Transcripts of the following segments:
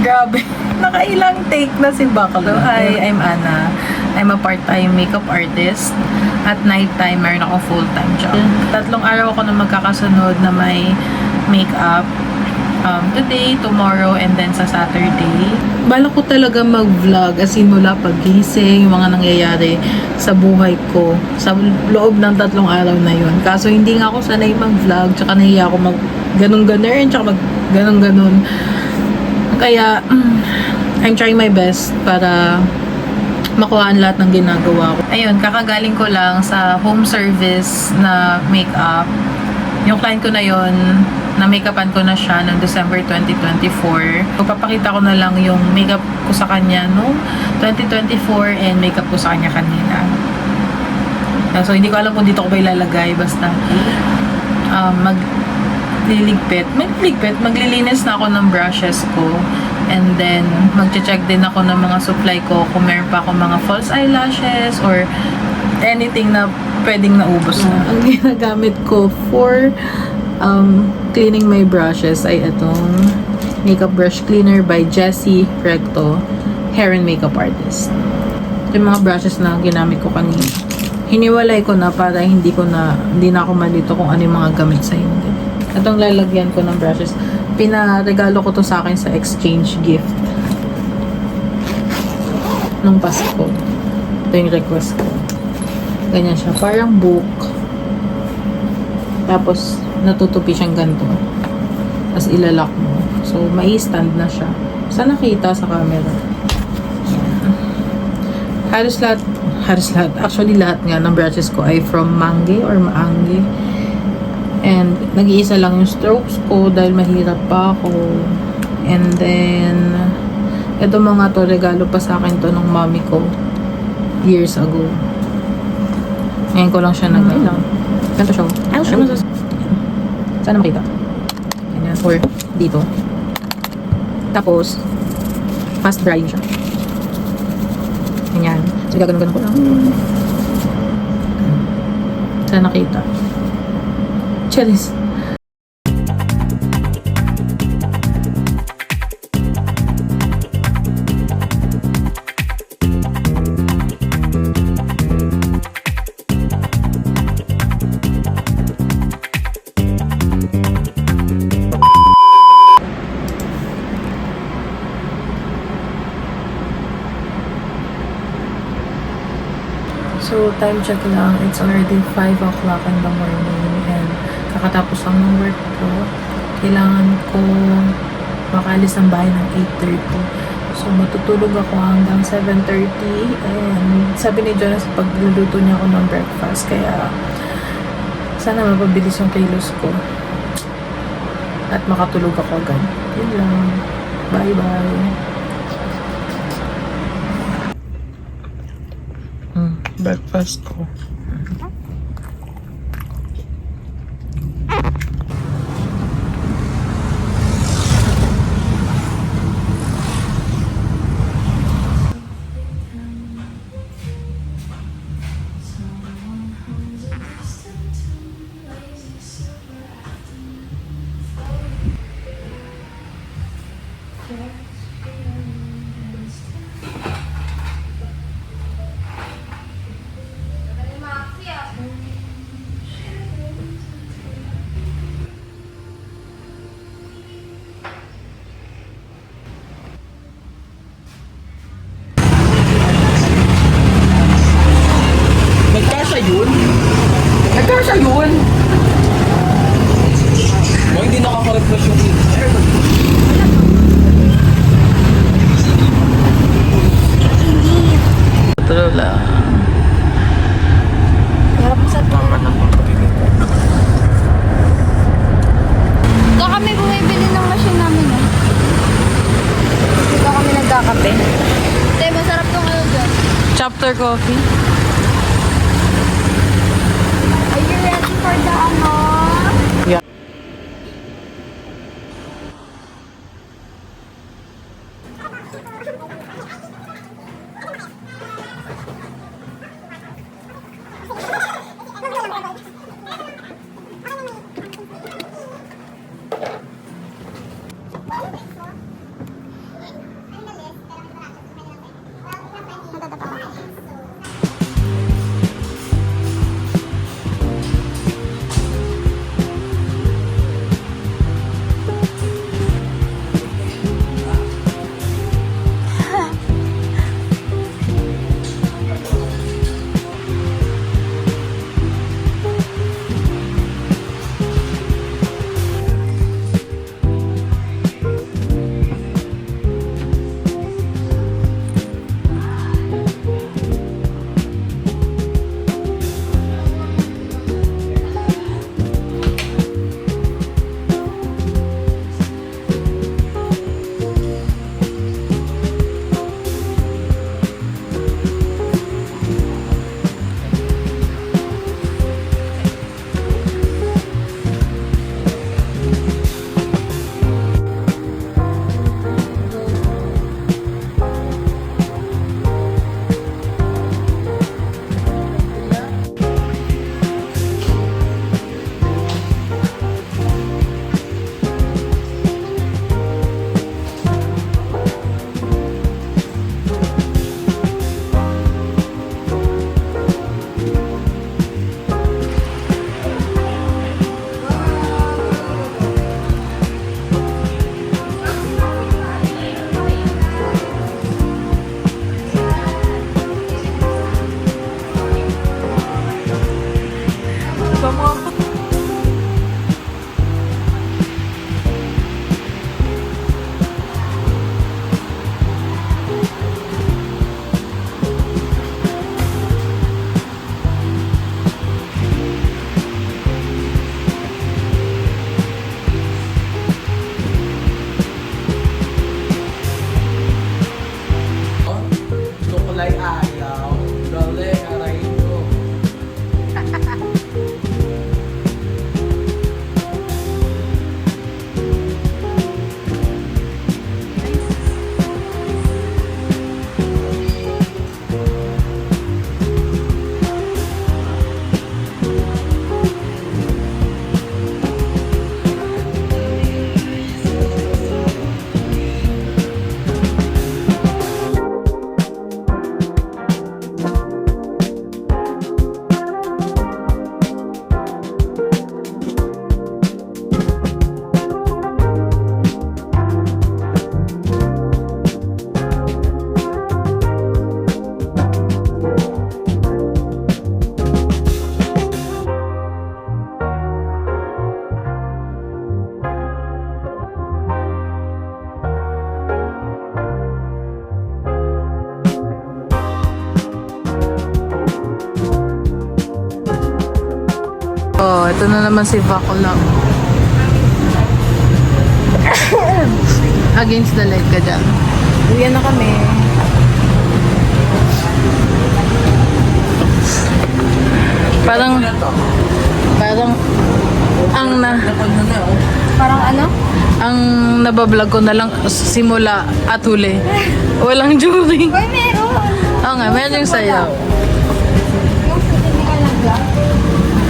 Grabe. Nakailang take na si Baklo. Hi, I'm Anna. I'm a part-time makeup artist. At nighttime, meron ako full-time job. 3 araw ako na magkakasunod na may makeup. Today, tomorrow, and then sa Saturday. Bala ko talaga mag-vlog as in mula paggising, yung mga nangyayari sa buhay ko sa loob ng 3 araw na yun. Kaso hindi nga ako sanay mag-vlog, tsaka nahiya ako mag ganun-ganun, tsaka mag ganun-ganun. Kaya, I'm trying my best para makuhaan lahat ng ginagawa ko. Ayun, kakagaling ko lang sa home service na makeup. Yung client ko na yon, na make-upan ko na siya noong December 2024. Papakita ko na lang yung makeup ko sa kanya noong 2024 and makeup ko sa kanya kanina. So, hindi ko alam kung dito ko ba ilalagay. Basta, maglilinis na ako ng brushes ko. And then, mag-check din ako ng mga supply ko kung meron pa ako mga false eyelashes or anything na pwedeng naubos na. Ang ginagamit ko for cleaning my brushes ay itong makeup brush cleaner by Jessie Recto, hair and makeup artist. Yung mga brushes na ginamit ko kanina, hiniwalay ko na para hindi na ako malito kung ano yung mga gamit sa hindi. Itong lalagyan ko ng brushes, pinaregalo ko to sa akin sa exchange gift nung Pasko. Ito yung request ko. Ganyan siya, parang book. Tapos natutupi siyang ganito. Tapos ilalak mo. So, may stand na siya. Saan nakita sa camera? Halos lahat. Actually, lahat nga ng brushes ko ay from Mangi or Maangi. And, nag-iisa lang yung strokes ko dahil mahirap pa ako. And then, ito mga to, regalo pa sa akin to ng mommy ko years ago. Ngayon ko lang siya nag-ilang. Ganito siya. I'll show you. Sana makita. Ganyan. Or dito. Tapos, fast drying siya. Ganyan. So, gagano-gano ko lang. Sana nakita. Cheers! So, time check lang. It's already 5 o'clock in the morning and kakatapos lang ng work ko. Kailangan ko makaalis ng bahay ng 8:30. So, matutulog ako hanggang 7:30 and sabi ni Jonas pagluluto niya ako ng breakfast. Kaya, sana mapabilis yung kilos ko at makatulog ako agad. Yun lang. Bye-bye. Breakfast ko. Nagkasya yun! O, hindi nakaka-refresh yung picture. True lang. Doon kami bumibili ng machine namin, eh. Dito kami nagkakape. Tay, masarap tong ano dyan. Chapter coffee. Are you ready for the ano? Yeah. Oh, ito na naman si Bakla. Against the light ka dyan. Uyan na kami. Parang Parang ano? ang nabablog ko na lang simula at huli. Walang jury. Uy, meron! Oo nga, meron yung sayaw. Yung hindi ka nag-vlog?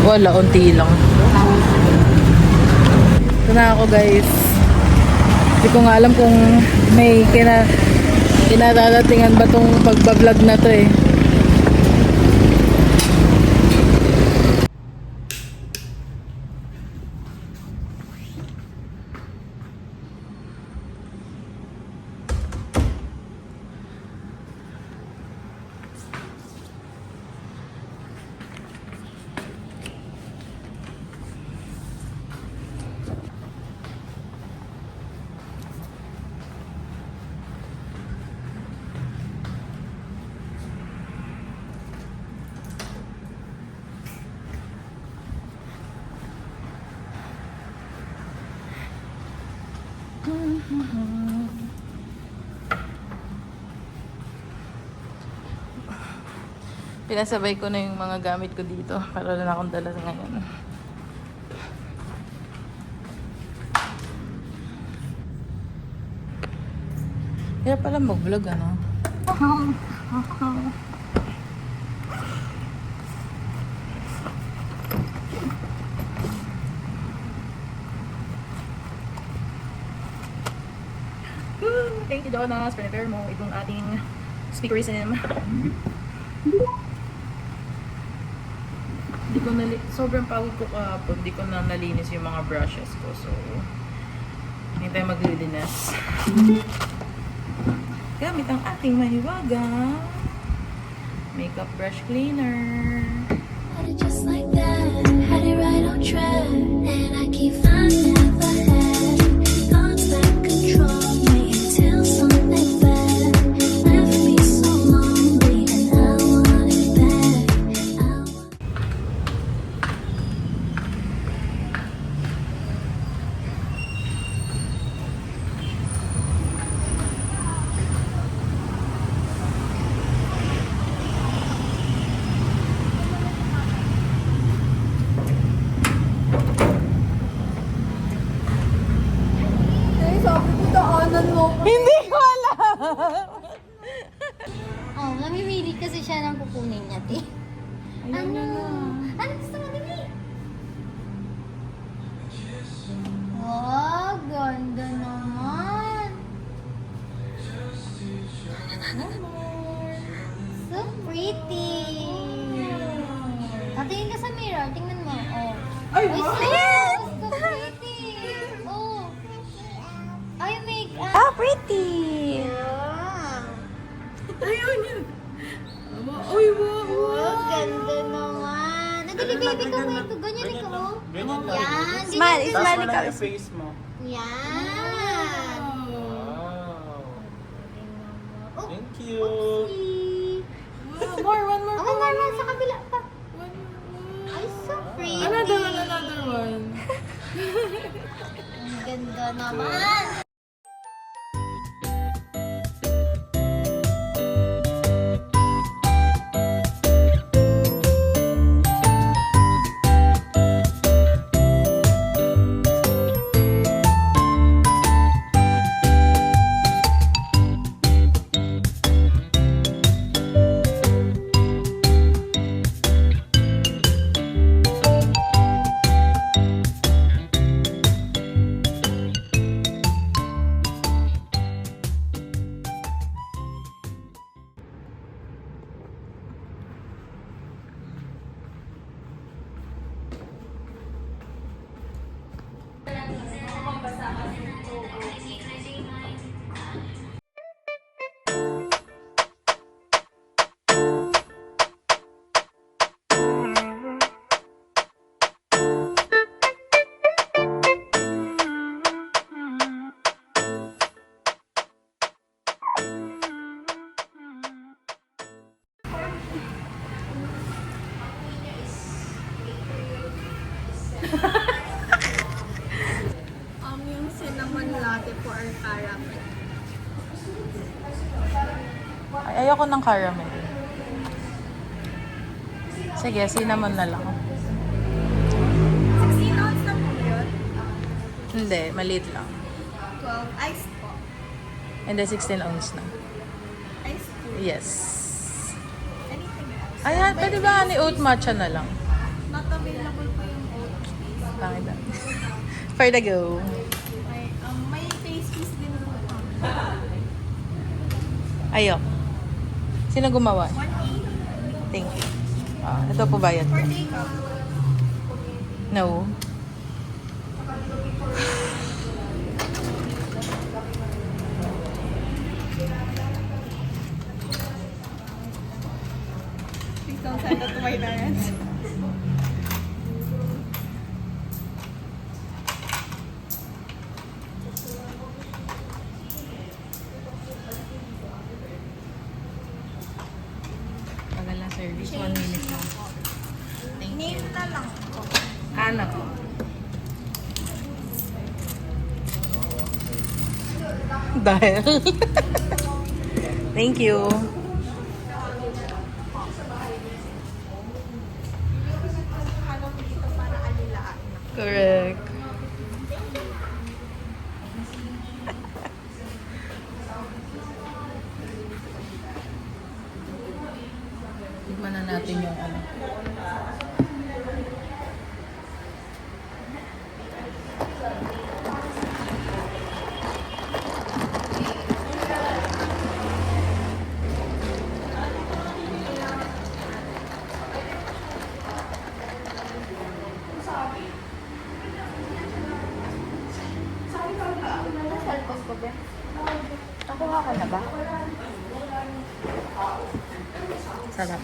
Wala, unti lang. Ito na ako guys. Hindi ko nga alam kung may kinadadatingan ba tong pagbablog na to eh. Pinasabay ko na yung mga gamit ko dito para wala na akong dala ngayon. Kaya pala mag-vlog ano? Thank you, Jonas, for repair mo itong ating speakerism. Sobrang pagod ko kahapon, di ko na nalinis yung mga brushes ko. So, hindi tayo maglilinis. Gamit ang ating mahiwaga makeup brush cleaner. Just like that, had it right on track, and I keep finding out the head. Thoughts that control me until something bad left me so lonely, and I want it back. Eh, sabi ko daanan mo. Hindi ko alam! Oh, namimili kasi siya ng kukunin niya, te. Ano? Ano gusto mo, Dili? Wow, ganda naman. So pretty. Tingin ka sa mirror. Tingnan mo. Oh. Ay, wow. yes! So pretty. Oh. Ay, make-up. Ah, pretty! Yeah. Ayun yun! Uy, wow! Oh, ganda naman. Nadali, baby ko mo ito. Ganyan ikaw, oh. Ganyan lang. Yan. Smile, ganyan. smile. Tapos wala yung face mo. Yan. Wow. Oh, Thank you. oopsie. One more. Oh, normal sa kabila pa. Ay, so pretty. Another one. Ang ganda naman. Yung cinnamon latte for our caramel. Ay, ayoko ng caramel. Sige, cinnamon na lang. 16 ounce na po yun. Hindi, maliit lang. 12. Iced po. And then 16 ounce na. Iced po. Yes. Anything else? Ayan, pwede ba ni oat matcha na lang? Not available po yung oat paste. Bakit na? For the go. May pastries din po. Ayok. Sino gumawa? 180. Thank you. Ito po bayad For ko. take-out. No. Please don't send that to my parents. Tagal na service. 1 minute lang. Thank you. Name na lang po. Ano po? Dahil. Thank you. Ano dito para alilaan. Correct. Tignan na natin yung ano. Salpos ko ba? Nakuha ko na ba? Sarap.